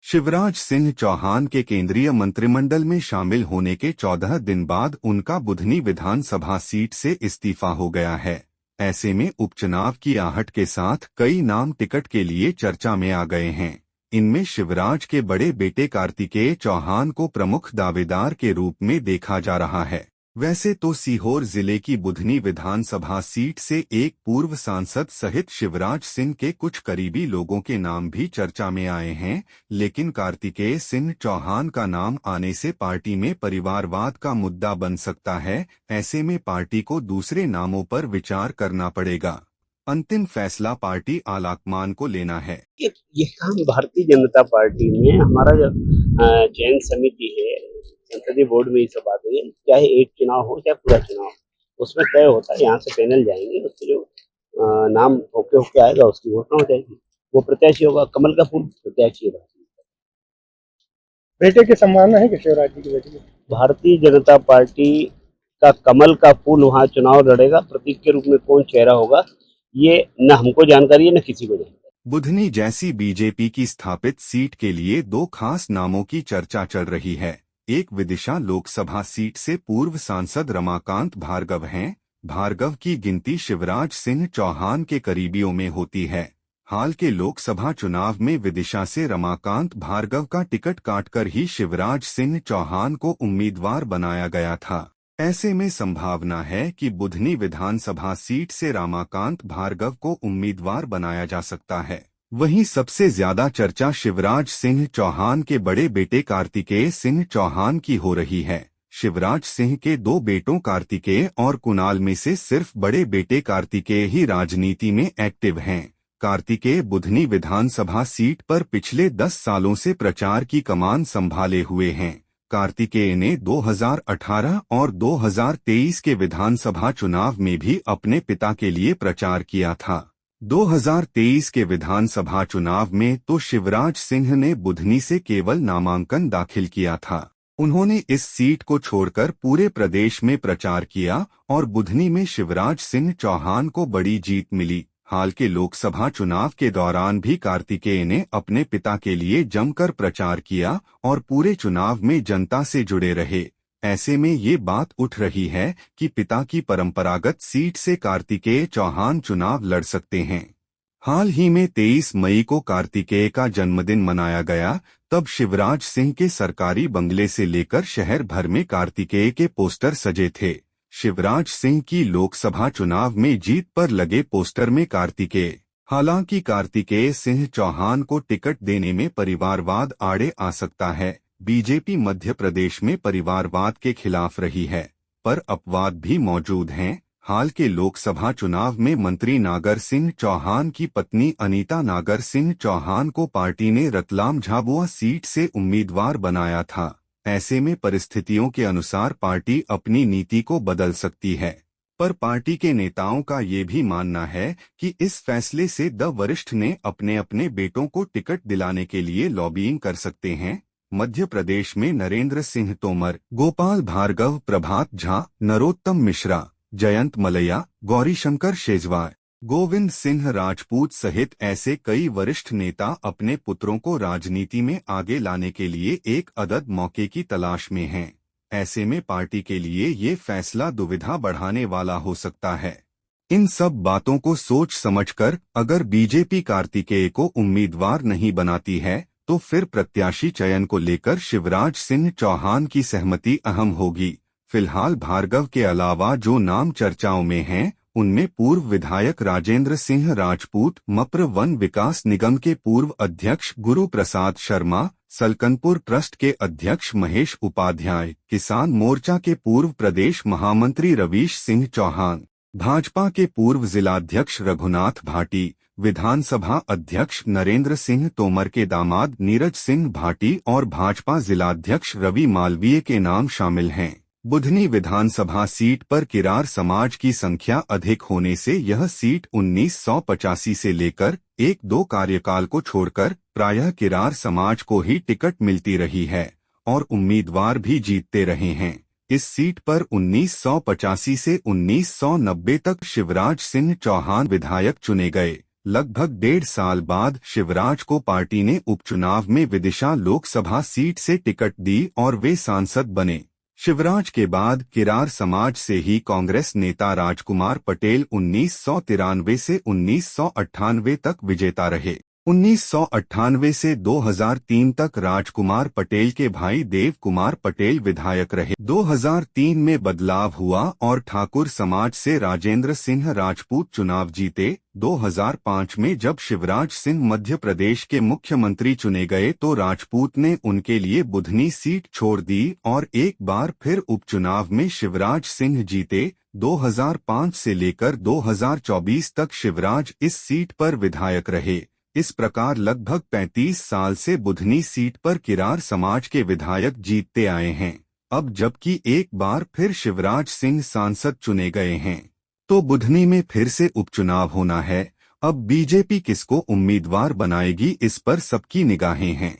शिवराज सिंह चौहान के केंद्रीय मंत्रिमंडल में शामिल होने के 14 दिन बाद उनका बुधनी विधानसभा सीट से इस्तीफा हो गया है। ऐसे में उपचुनाव की आहट के साथ कई नाम टिकट के लिए चर्चा में आ गए हैं। इनमें शिवराज के बड़े बेटे कार्तिकेय चौहान को प्रमुख दावेदार के रूप में देखा जा रहा है। वैसे तो सीहोर जिले की बुधनी विधानसभा सीट से एक पूर्व सांसद सहित शिवराज सिंह के कुछ करीबी लोगों के नाम भी चर्चा में आए हैं, लेकिन कार्तिकेय सिंह चौहान का नाम आने से पार्टी में परिवारवाद का मुद्दा बन सकता है। ऐसे में पार्टी को दूसरे नामों पर विचार करना पड़ेगा। अंतिम फैसला पार्टी आलाकमान को लेना है। ये काम भारतीय जनता पार्टी में हमारा जो चयन समिति है, संसदीय बोर्ड में ये सब बात है, चाहे एक चुनाव हो चाहे पूरा चुनाव हो, उसमें तय होता है। यहाँ से पैनल जाएंगे, उसके जो नाम ओके होके आएगा उसकी घोषणा हो जाएगी, वो प्रत्याशी होगा। कमल का फूल प्रत्याशी होगा। बेटे की संभावना है कि शिवराज जी की बेटी की? भारतीय जनता पार्टी का कमल का फूल वहाँ चुनाव लड़ेगा। प्रतीक के रूप में कौन चेहरा होगा ये न हमको जानकारी है न किसी को जानकारी। बुधनी जैसी बीजेपी की स्थापित सीट के लिए दो खास नामों की चर्चा चल रही है। एक विदिशा लोकसभा सीट से पूर्व सांसद रमाकांत भार्गव हैं। भार्गव की गिनती शिवराज सिंह चौहान के करीबियों में होती है। हाल के लोकसभा चुनाव में विदिशा से रमाकांत भार्गव का टिकट काटकर ही शिवराज सिंह चौहान को उम्मीदवार बनाया गया था। ऐसे में संभावना है कि बुधनी विधानसभा सीट से रमाकांत भार्गव को उम्मीदवार बनाया जा सकता है। वहीं सबसे ज्यादा चर्चा शिवराज सिंह चौहान के बड़े बेटे कार्तिकेय सिंह चौहान की हो रही है। शिवराज सिंह के दो बेटों कार्तिकेय और कुणाल में से सिर्फ बड़े बेटे कार्तिकेय ही राजनीति में एक्टिव हैं। कार्तिकेय बुधनी विधानसभा सीट पर पिछले 10 सालों से प्रचार की कमान संभाले हुए हैं। कार्तिकेय ने 2018 और 2023 के विधानसभा चुनाव में भी अपने पिता के लिए प्रचार किया था। 2023 के विधानसभा चुनाव में तो शिवराज सिंह ने बुधनी से केवल नामांकन दाखिल किया था। उन्होंने इस सीट को छोड़कर पूरे प्रदेश में प्रचार किया और बुधनी में शिवराज सिंह चौहान को बड़ी जीत मिली। हाल के लोकसभा चुनाव के दौरान भी कार्तिकेय ने अपने पिता के लिए जमकर प्रचार किया और पूरे चुनाव में जनता से जुड़े रहे। ऐसे में ये बात उठ रही है कि पिता की परंपरागत सीट से कार्तिकेय चौहान चुनाव लड़ सकते हैं। हाल ही में 23 मई को कार्तिकेय का जन्मदिन मनाया गया। तब शिवराज सिंह के सरकारी बंगले से लेकर शहर भर में कार्तिकेय के पोस्टर सजे थे। शिवराज सिंह की लोकसभा चुनाव में जीत पर लगे पोस्टर में कार्तिकेय। हालांकि कार्तिकेय सिंह चौहान को टिकट देने में परिवारवाद आड़े आ सकता है। बीजेपी मध्य प्रदेश में परिवारवाद के खिलाफ रही है, पर अपवाद भी मौजूद हैं। हाल के लोकसभा चुनाव में मंत्री नागर सिंह चौहान की पत्नी अनीता नागर सिंह चौहान को पार्टी ने रतलाम झाबुआ सीट से उम्मीदवार बनाया था। ऐसे में परिस्थितियों के अनुसार पार्टी अपनी नीति को बदल सकती है, पर पार्टी के नेताओं का ये भी मानना है कि इस फैसले से द वरिष्ठ ने अपने अपने बेटों को टिकट दिलाने के लिए लॉबिंग कर सकते हैं। मध्य प्रदेश में नरेंद्र सिंह तोमर, गोपाल भार्गव, प्रभात झा, नरोत्तम मिश्रा, जयंत मलैया, गौरीशंकर शेजवार, गोविंद सिंह राजपूत सहित ऐसे कई वरिष्ठ नेता अपने पुत्रों को राजनीति में आगे लाने के लिए एक अदद मौके की तलाश में हैं। ऐसे में पार्टी के लिए ये फैसला दुविधा बढ़ाने वाला हो सकता है। इन सब बातों को सोच समझकर अगर बीजेपी कार्तिकेय को उम्मीदवार नहीं बनाती है तो फिर प्रत्याशी चयन को लेकर शिवराज सिंह चौहान की सहमति अहम होगी। फिलहाल भार्गव के अलावा जो नाम चर्चाओं में हैं, उनमें पूर्व विधायक राजेंद्र सिंह राजपूत, मप्र वन विकास निगम के पूर्व अध्यक्ष गुरु प्रसाद शर्मा, सलकनपुर ट्रस्ट के अध्यक्ष महेश उपाध्याय, किसान मोर्चा के पूर्व प्रदेश महामंत्री रवीश सिंह चौहान, भाजपा के पूर्व जिलाध्यक्ष रघुनाथ भाटी, विधानसभा अध्यक्ष नरेंद्र सिंह तोमर के दामाद नीरज सिंह भाटी और भाजपा जिलाध्यक्ष रवि मालवीय के नाम शामिल हैं। बुधनी विधानसभा सीट पर किरार समाज की संख्या अधिक होने से यह सीट 1985 से लेकर 1-2 कार्यकाल को छोड़कर प्रायः किरार समाज को ही टिकट मिलती रही है और उम्मीदवार भी जीतते रहे हैं। इस सीट पर 1985 से 1990 तक शिवराज सिंह चौहान विधायक चुने गए। लगभग 1.5 साल बाद शिवराज को पार्टी ने उपचुनाव में विदिशा लोकसभा सीट से टिकट दी और वे सांसद बने। शिवराज के बाद किरार समाज से ही कांग्रेस नेता राजकुमार पटेल 1993 से 1998 तक विजेता रहे। 1998 से 2003 तक राजकुमार पटेल के भाई देव कुमार पटेल विधायक रहे। 2003 में बदलाव हुआ और ठाकुर समाज से राजेंद्र सिंह राजपूत चुनाव जीते। 2005 में जब शिवराज सिंह मध्य प्रदेश के मुख्यमंत्री चुने गए तो राजपूत ने उनके लिए बुधनी सीट छोड़ दी और एक बार फिर उपचुनाव में शिवराज सिंह जीते। 2005 से लेकर 2024 तक शिवराज इस सीट पर विधायक रहे। इस प्रकार लगभग 35 साल से बुधनी सीट पर किरार समाज के विधायक जीतते आए हैं। अब जबकि एक बार फिर शिवराज सिंह सांसद चुने गए हैं तो बुधनी में फिर से उपचुनाव होना है। अब बीजेपी किसको उम्मीदवार बनाएगी, इस पर सबकी निगाहें हैं।